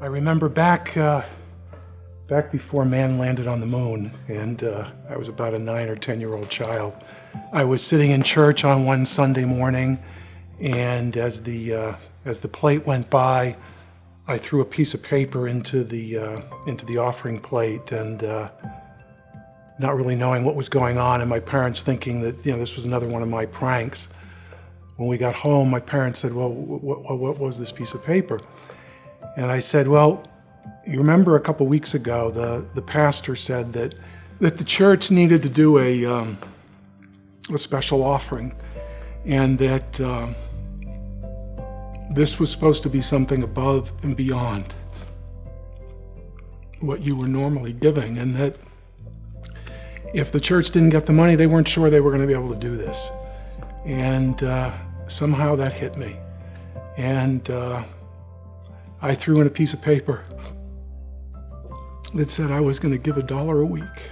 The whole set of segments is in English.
I remember back before man landed on the moon, and I was about a 9 or 10-year-old child. I was sitting in church on one Sunday morning, and as the plate went by, I threw a piece of paper into the offering plate, and not really knowing what was going on, and my parents thinking that this was another one of my pranks. When we got home, my parents said, "Well, what was this piece of paper?" And I said, "Well, you remember a couple weeks ago, the pastor said that the church needed to do a special offering, and that this was supposed to be something above and beyond what you were normally giving, and that if the church didn't get the money, they weren't sure they were going to be able to do this." And somehow that hit me. And I threw in a piece of paper that said I was going to give $1 a week.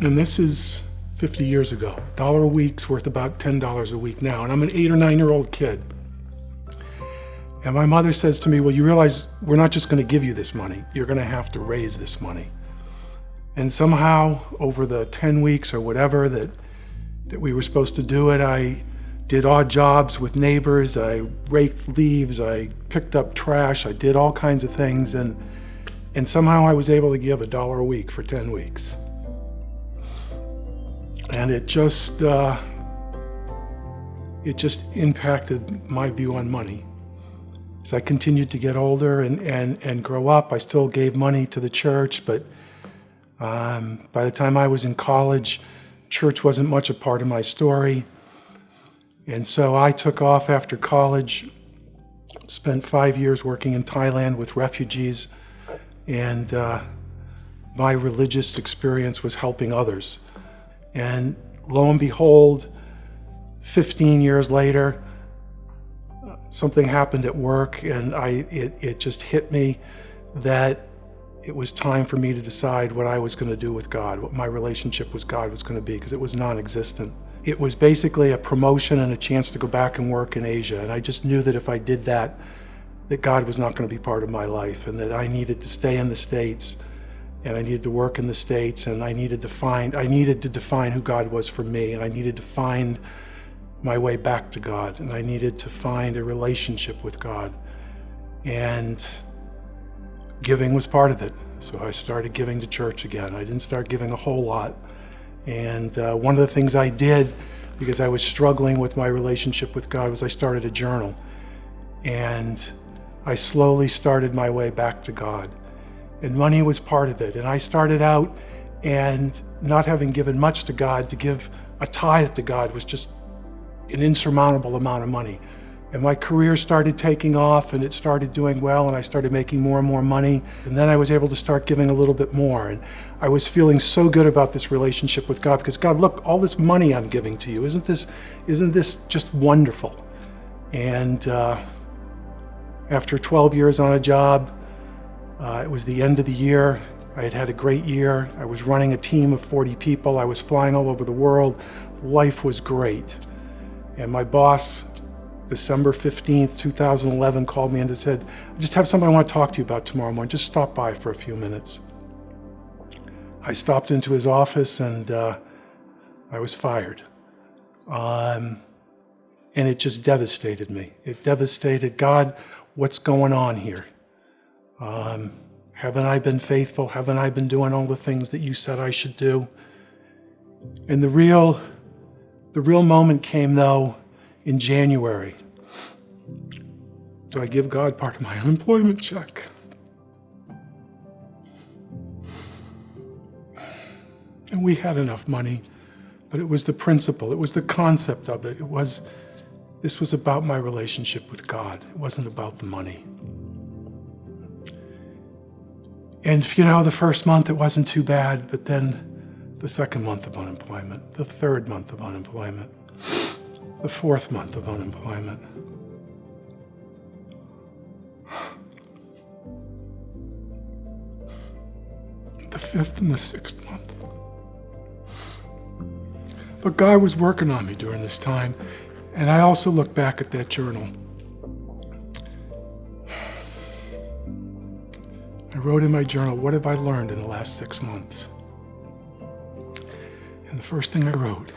And this is 50 years ago. $1 a week's worth about $10 a week now. And I'm an 8 or 9-year-old kid. And my mother says to me, "Well, you realize we're not just going to give you this money. You're going to have to raise this money." And somehow, over the 10 weeks or whatever that we were supposed to do it, I did odd jobs with neighbors. I raked leaves. I picked up trash. I did all kinds of things. And somehow I was able to give $1 a week for 10 weeks. And it just impacted my view on money. As I continued to get older and grow up, I still gave money to the church, but by the time I was in college, church wasn't much a part of my story. And so I took off after college, spent 5 years working in Thailand with refugees, and my religious experience was helping others. And lo and behold, 15 years later, something happened at work, and it just hit me that it was time for me to decide what I was going to do with God, what my relationship with God was going to be, because it was non-existent. It was basically a promotion and a chance to go back and work in Asia. And I just knew that if I did that God was not going to be part of my life, and that I needed to stay in the States, and I needed to work in the States, and I needed to define who God was for me, and I needed to find my way back to God, and I needed to find a relationship with God. And giving was part of it. So I started giving to church again. I didn't start giving a whole lot. And one of the things I did, because I was struggling with my relationship with God, was I started a journal. And I slowly started my way back to God. And money was part of it. And I started out, and not having given much to God, to give a tithe to God was just an insurmountable amount of money. And my career started taking off, and it started doing well, and I started making more and more money. And then I was able to start giving a little bit more. And I was feeling so good about this relationship with God, because God, look, all this money I'm giving to you, isn't this just wonderful? And after 12 years on a job, it was the end of the year. I had had a great year. I was running a team of 40 people. I was flying all over the world. Life was great. And my boss, December 15th, 2011, called me and said, "I just have something I want to talk to you about tomorrow morning. Just stop by for a few minutes." I stopped into his office, and I was fired. And it just devastated me. It devastated, God, what's going on here? Haven't I been faithful? Haven't I been doing all the things that you said I should do? And the real moment came, though, in January. Do I give God part of my unemployment check? And we had enough money, but it was the principle, it was the concept of it. This was about my relationship with God. It wasn't about the money. And the first month it wasn't too bad, but then the second month of unemployment, the third month of unemployment, the fourth month of unemployment. The fifth and the sixth month. But God was working on me during this time, and I also look back at that journal. I wrote in my journal, what have I learned in the last 6 months? And the first thing I wrote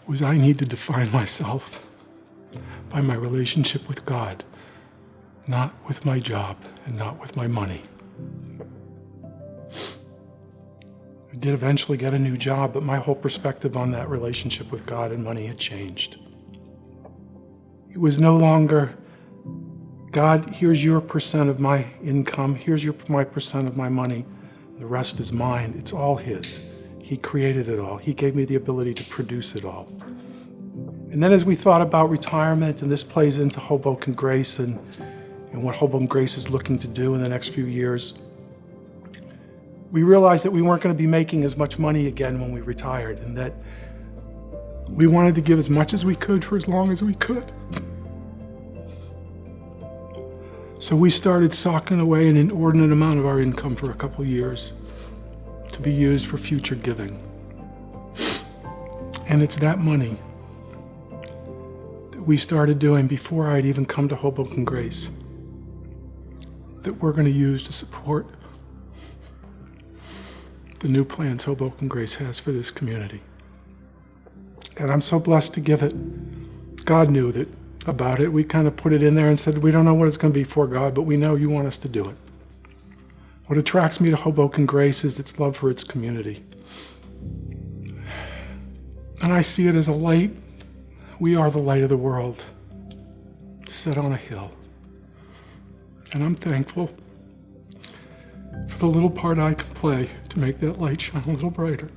was I need to define myself by my relationship with God, not with my job and not with my money. I did eventually get a new job, but my whole perspective on that relationship with God and money had changed. It was no longer, God, here's your percent of my income, here's my percent of my money, the rest is mine. It's all His. He created it all. He gave me the ability to produce it all. And then as we thought about retirement, and this plays into Hoboken Grace and what Hoboken Grace is looking to do in the next few years, we realized that we weren't going to be making as much money again when we retired, and that we wanted to give as much as we could for as long as we could. So we started socking away an inordinate amount of our income for a couple years to be used for future giving. And it's that money that we started doing before I'd even come to Hoboken Grace that we're going to use to support the new plans Hoboken Grace has for this community. And I'm so blessed to give it. God knew that about it. We kind of put it in there and said, we don't know what it's going to be for, God, but we know you want us to do it. What attracts me to Hoboken Grace is its love for its community. And I see it as a light. We are the light of the world, set on a hill. And I'm thankful for the little part I can play to make that light shine a little brighter.